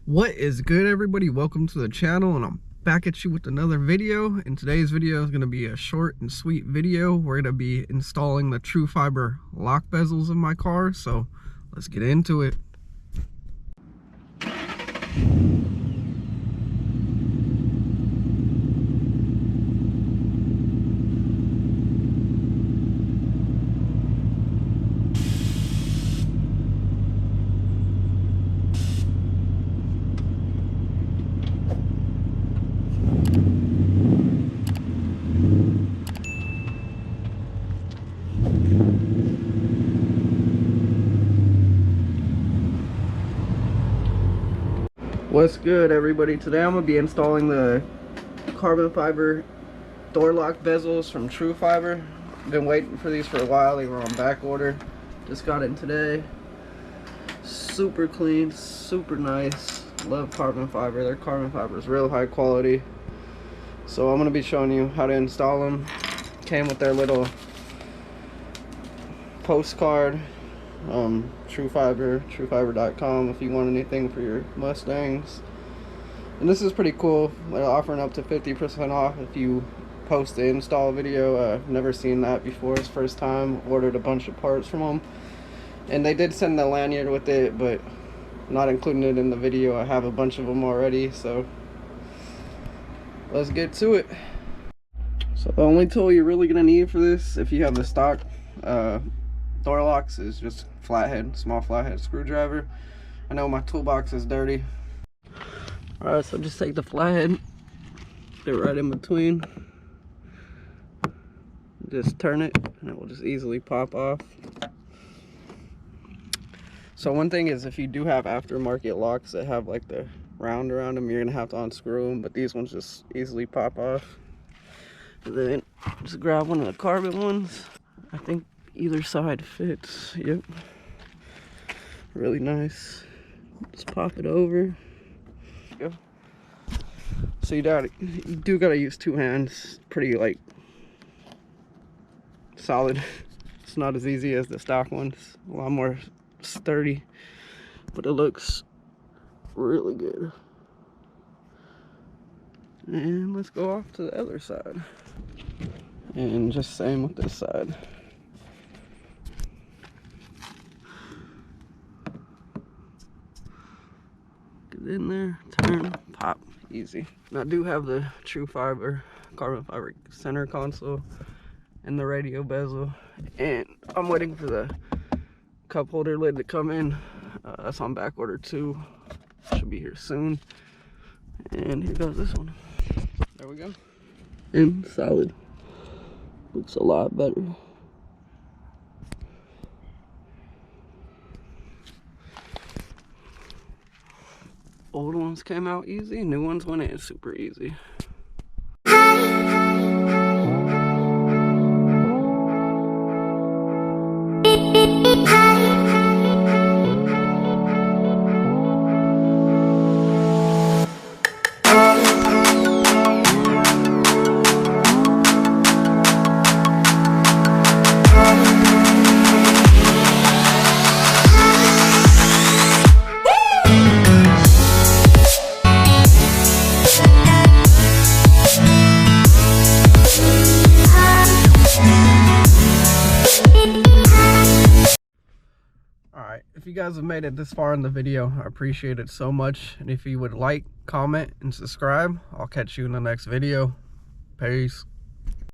What is good, everybody? Welcome to the channel, and I'm back at you with another video. And today's video is going to be a short and sweet video. We're going to be installing the Trufiber lock bezels in my car, so let's get into it. What's good, everybody? Today I'm going to be installing the carbon fiber door lock bezels from Trufiber. Been waiting for these for a while. They were on back order. Just got in today. Super clean, super nice. Love carbon fiber. Their carbon fiber is real high quality. So I'm going to be showing you how to install them. Came with their little postcard. Trufiber.com if you want anything for your Mustangs. And this is pretty cool. They're offering up to 50% off if you post the install video. I've never seen that before. It's first time. Ordered a bunch of parts from them, and they did send the lanyard with it, but not including it in the video. I have a bunch of them already, so let's get to it. So the only tool you're really gonna need for this, if you have the stock door locks, is just small flathead screwdriver. I know my toolbox is dirty. Alright, so just take the flathead, get it right in between, just turn it, and it will just easily pop off. So one thing is, if you do have aftermarket locks that have like the round around them, you're gonna have to unscrew them, but these ones just easily pop off. And then just grab one of the carbon ones. I think either side fits. Yep, really nice. Just pop it over. Go. So you do gotta use two hands. Pretty like solid. It's not as easy as the stock ones. A lot more sturdy, but it looks really good. And let's go off to the other side. And just same with this side. In there, turn, pop, easy. Now I do have the Trufiber carbon fiber center console and the radio bezel, and I'm waiting for the cup holder lid to come in. That's on back order too. Should be here soon. And here goes this one. There we go. And solid. Looks a lot better. Old ones came out easy, new ones went in super easy. Alright, if you guys have made it this far in the video, I appreciate it so much. And if you would like, comment, and subscribe, I'll catch you in the next video. Peace.